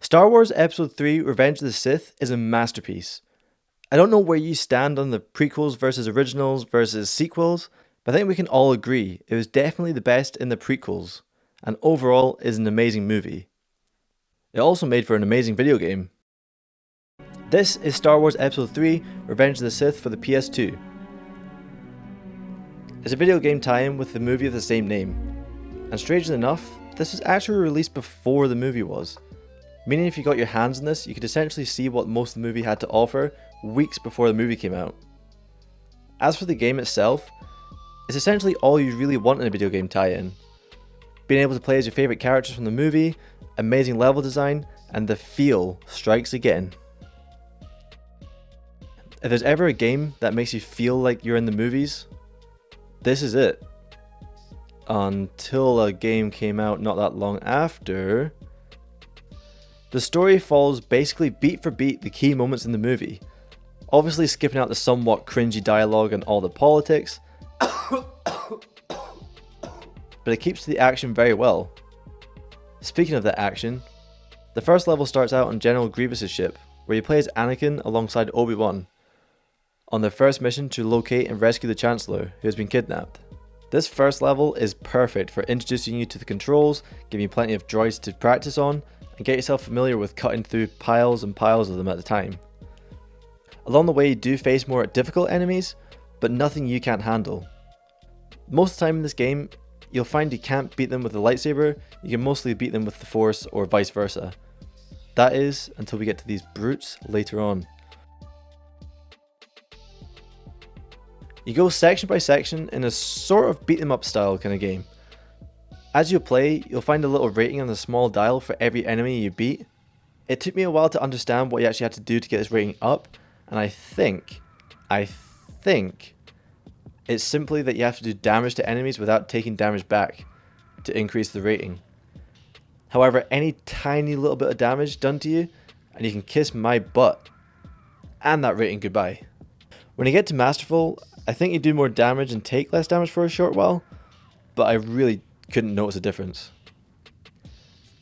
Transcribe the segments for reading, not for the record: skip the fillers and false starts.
Star Wars Episode 3 Revenge of the Sith is a masterpiece. I don't know where you stand on the prequels versus originals versus sequels, but I think we can all agree it was definitely the best in the prequels, and overall is an amazing movie. It also made for an amazing video game. This is Star Wars Episode 3 Revenge of the Sith for the PS2. It's a video game tie-in with the movie of the same name, and strangely enough, this was actually released before the movie was. Meaning if you got your hands on this, you could essentially see what most of the movie had to offer weeks before the movie came out. As for the game itself, it's essentially all you really want in a video game tie-in. Being able to play as your favourite characters from the movie, amazing level design, and the feel strikes again. If there's ever a game that makes you feel like you're in the movies, this is it. Until a game came out not that long after. The story follows basically beat for beat the key moments in the movie, obviously skipping out the somewhat cringy dialogue and all the politics, but it keeps to the action very well. Speaking of that action, the first level starts out on General Grievous' ship, where you play as Anakin alongside Obi-Wan, on their first mission to locate and rescue the Chancellor, who has been kidnapped. This first level is perfect for introducing you to the controls, giving you plenty of droids to practice on, and get yourself familiar with cutting through piles and piles of them at a time. Along the way you do face more difficult enemies, but nothing you can't handle. Most of the time in this game, you'll find you can't beat them with a lightsaber, you can mostly beat them with the Force or vice versa. That is, until we get to these brutes later on. You go section by section in a sort of beat 'em up style kind of game. As you play, you'll find a little rating on the small dial for every enemy you beat. It took me a while to understand what you actually had to do to get this rating up, and I think it's simply that you have to do damage to enemies without taking damage back to increase the rating. However, any tiny little bit of damage done to you, and you can kiss my butt, and that rating goodbye. When you get to Masterful, I think you do more damage and take less damage for a short while, but I really couldn't notice a difference.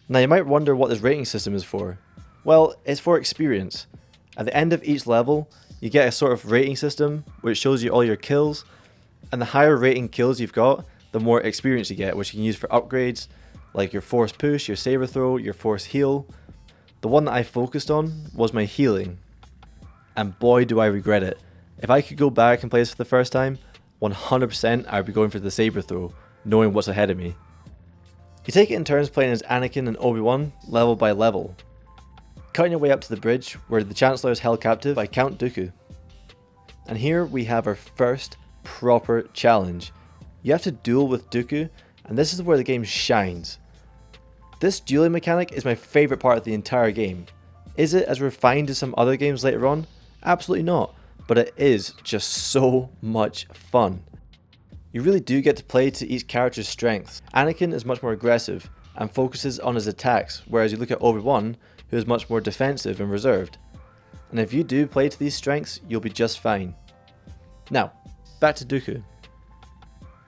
Now you might wonder what this rating system is for. Well, it's for experience. At the end of each level, you get a sort of rating system which shows you all your kills, and the higher rating kills you've got, the more experience you get, which you can use for upgrades, like your force push, your saber throw, your force heal. The one that I focused on was my healing, and boy do I regret it. If I could go back and play this for the first time, 100% I would be going for the saber throw, knowing what's ahead of me. You take it in turns playing as Anakin and Obi-Wan, level by level, cutting your way up to the bridge where the Chancellor is held captive by Count Dooku. And here we have our first proper challenge. You have to duel with Dooku, and this is where the game shines. This dueling mechanic is my favourite part of the entire game. Is it as refined as some other games later on? Absolutely not, but it is just so much fun. You really do get to play to each character's strengths. Anakin is much more aggressive and focuses on his attacks, whereas you look at Obi-Wan, who is much more defensive and reserved. And if you do play to these strengths, you'll be just fine. Now, back to Dooku.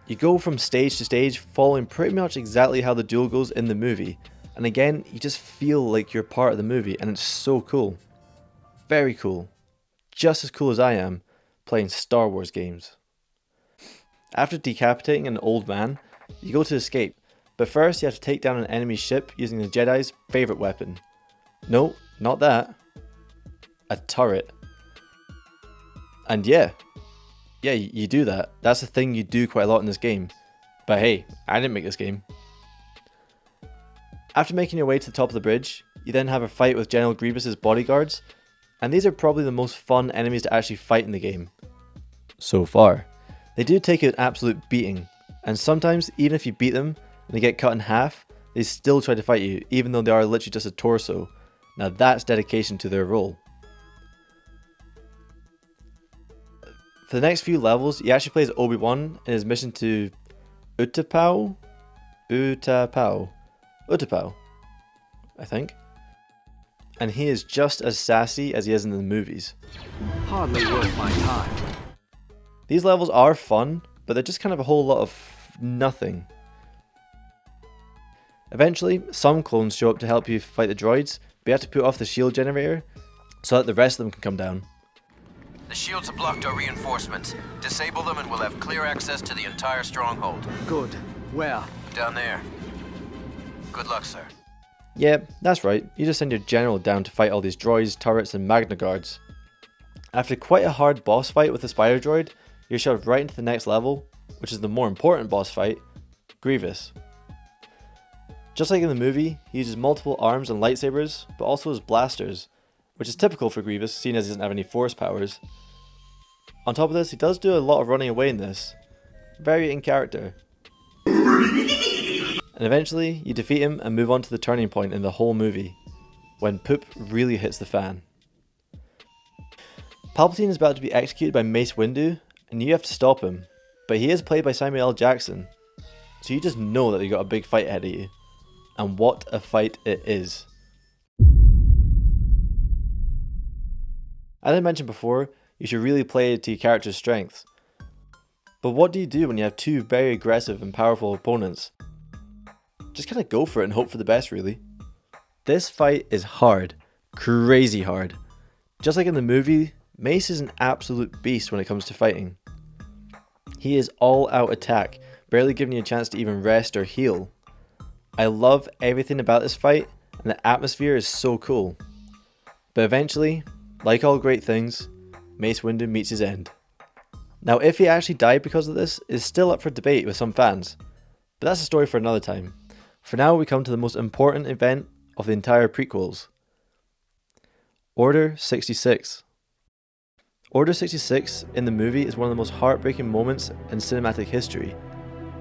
You go from stage to stage following pretty much exactly how the duel goes in the movie, and again, you just feel like you're part of the movie, and it's so cool. Very cool. Just as cool as I am playing Star Wars games. After decapitating an old man, you go to escape, but first you have to take down an enemy ship using the Jedi's favourite weapon. No, not that. A turret. And yeah, you do that. That's the thing you do quite a lot in this game. But hey, I didn't make this game. After making your way to the top of the bridge, you then have a fight with General Grievous' bodyguards, and these are probably the most fun enemies to actually fight in the game. So far. They do take an absolute beating, and sometimes even if you beat them and they get cut in half, they still try to fight you even though they are literally just a torso. Now that's dedication to their role. For the next few levels, you actually play as Obi-Wan in his mission to Utapau, I think. And he is just as sassy as he is in the movies. Hardly worth my time. These levels are fun, but they're just kind of a whole lot of nothing. Eventually, some clones show up to help you fight the droids, but you have to put off the shield generator so that the rest of them can come down. The shields have blocked our reinforcements. Disable them and we'll have clear access to the entire stronghold. Good. Where? Down there. Good luck, sir. Yeah, that's right, you just send your general down to fight all these droids, turrets and Magna Guards. After quite a hard boss fight with the spider droid, you're shoved right into the next level, which is the more important boss fight, Grievous. Just like in the movie, he uses multiple arms and lightsabers, but also his blasters, which is typical for Grievous, seeing as he doesn't have any force powers. On top of this, he does do a lot of running away in this. Very in character. And eventually, you defeat him and move on to the turning point in the whole movie, when poop really hits the fan. Palpatine is about to be executed by Mace Windu, and you have to stop him, but he is played by Samuel L. Jackson, so you just know that you got a big fight ahead of you. And what a fight it is. As I mentioned before, you should really play to your character's strengths. But what do you do when you have two very aggressive and powerful opponents? Just kind of go for it and hope for the best, really. This fight is hard. Crazy hard. Just like in the movie, Mace is an absolute beast when it comes to fighting. He is all out attack, barely giving you a chance to even rest or heal. I love everything about this fight, and the atmosphere is so cool. But eventually, like all great things, Mace Windu meets his end. Now, if he actually died because of this is still up for debate with some fans, but that's a story for another time. For now, we come to the most important event of the entire prequels. Order 66. Order 66 in the movie is one of the most heartbreaking moments in cinematic history.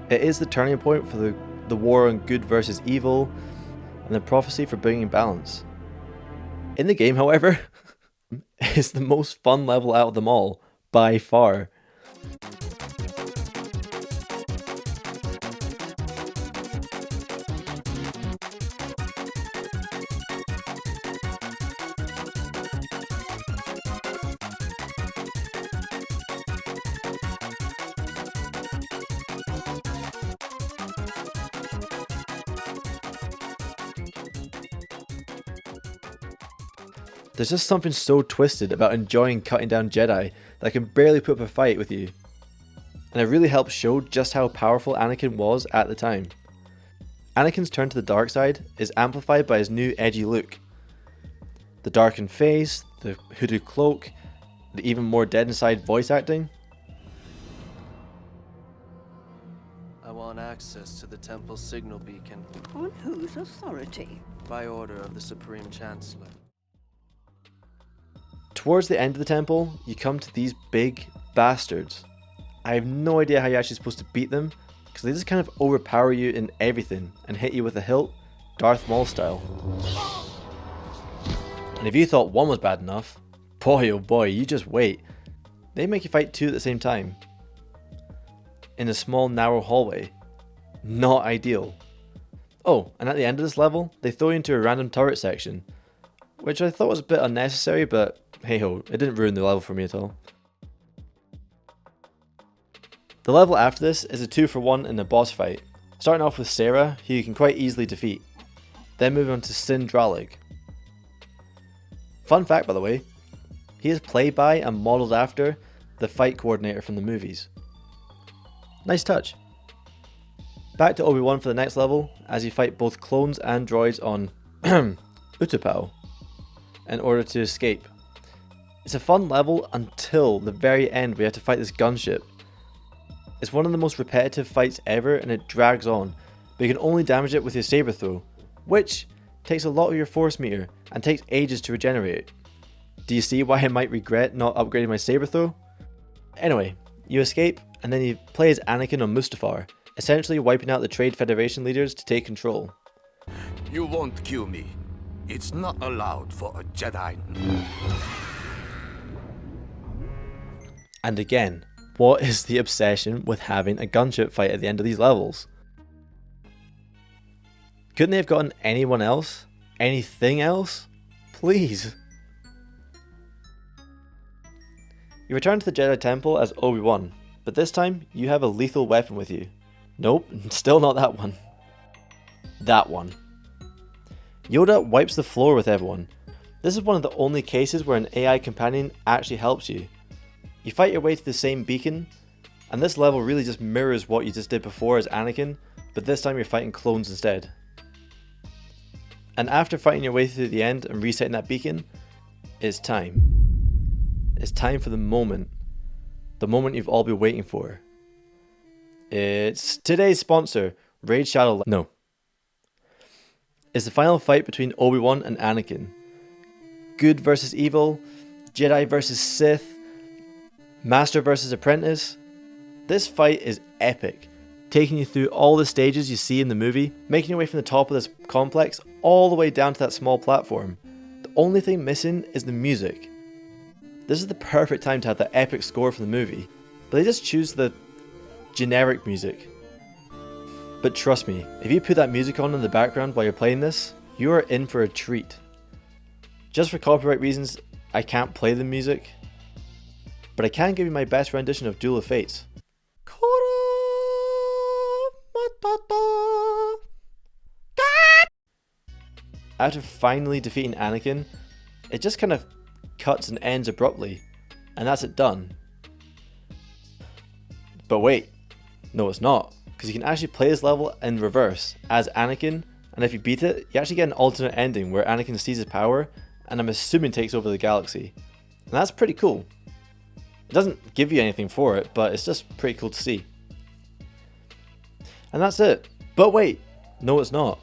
It is the turning point for the war on good versus evil, and the prophecy for bringing balance. In the game, however, it's the most fun level out of them all, by far. There's just something so twisted about enjoying cutting down Jedi that can barely put up a fight with you. And it really helps show just how powerful Anakin was at the time. Anakin's turn to the dark side is amplified by his new edgy look. The darkened face, the hooded cloak, the even more dead inside voice acting. I want access to the temple signal beacon On whose authority? by order of the Supreme Chancellor. Towards the end of the temple, you come to these big bastards. I have no idea how you're actually supposed to beat them, because they just kind of overpower you in everything and hit you with a hilt, Darth Maul style. And if you thought one was bad enough, boy oh boy, you just wait. They make you fight two at the same time. In a small narrow hallway. Not ideal. Oh, and at the end of this level, they throw you into a random turret section, which I thought was a bit unnecessary, but hey ho, it didn't ruin the level for me at all. The level after this is a 2-for-1 in a boss fight, starting off with Sarah, who you can quite easily defeat, then moving on to Sin Dralig. Fun fact by the way, he is played by and modelled after the fight coordinator from the movies. Nice touch. Back to Obi-Wan for the next level, as you fight both clones and droids on Utapau in order to escape. It's a fun level until the very end where you have to fight this gunship. It's one of the most repetitive fights ever and it drags on, but you can only damage it with your saber throw, which takes a lot of your force meter and takes ages to regenerate. Do you see why I might regret not upgrading my saber throw? Anyway, you escape and then you play as Anakin on Mustafar, essentially wiping out the Trade Federation leaders to take control. You won't kill me. It's not allowed for a Jedi. And again, what is the obsession with having a gunship fight at the end of these levels? Couldn't they have gotten anyone else? Anything else? Please. You return to the Jedi Temple as Obi-Wan, but this time you have a lethal weapon with you. Nope, still not that one. That one. Yoda wipes the floor with everyone. This is one of the only cases where an AI companion actually helps you. You fight your way to the same beacon, and this level really just mirrors what you just did before as Anakin, but this time you're fighting clones instead. And after fighting your way through the end and resetting that beacon, it's time. It's time for the moment you've all been waiting for. It's today's sponsor, Raid Shadow. No. It's the final fight between Obi-Wan and Anakin. Good versus evil, Jedi versus Sith, Master versus Apprentice. This fight is epic, taking you through all the stages you see in the movie, making your way from the top of this complex all the way down to that small platform. The only thing missing is the music. This is the perfect time to have the epic score from the movie, but they just choose the generic music. But trust me, if you put that music on in the background while you're playing this, you are in for a treat. Just for copyright reasons, I can't play the music, but I can give you my best rendition of Duel of Fates. After finally defeating Anakin, it just kind of cuts and ends abruptly, and that's it done. But wait, no it's not, because you can actually play this level in reverse as Anakin, and if you beat it, you actually get an alternate ending where Anakin seizes power, and I'm assuming takes over the galaxy. And that's pretty cool. It doesn't give you anything for it, but it's just pretty cool to see. And that's it. But wait, no it's not.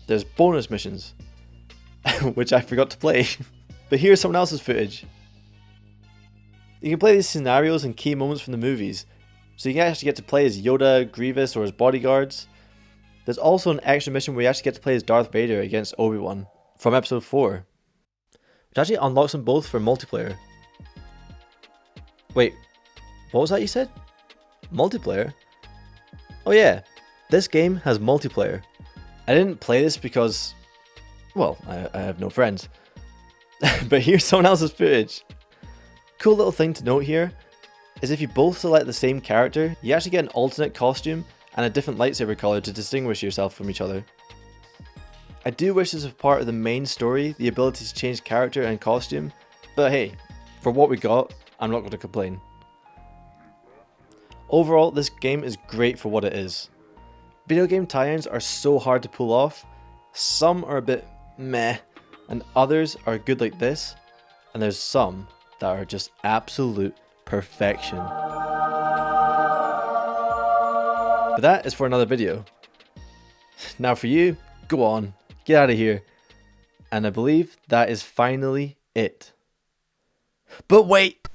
There's bonus missions, which I forgot to play. But here's someone else's footage. You can play these scenarios and key moments from the movies, so you can actually get to play as Yoda, Grievous, or his bodyguards. There's also an extra mission where you actually get to play as Darth Vader against Obi-Wan from episode 4, which actually unlocks them both for multiplayer. Wait, what was that you said? Multiplayer? Oh yeah, this game has multiplayer. I didn't play this because, well, I have no friends. But here's someone else's footage. Cool little thing to note here is if you both select the same character, you actually get an alternate costume and a different lightsaber color to distinguish yourself from each other. I do wish this was part of the main story, the ability to change character and costume, but hey, for what we got, I'm not going to complain. Overall, this game is great for what it is. Video game tie-ins are so hard to pull off. Some are a bit meh, and others are good like this, and there's some that are just absolute perfection. But that is for another video. Now for you, go on, get out of here. And I believe that is finally it. But wait!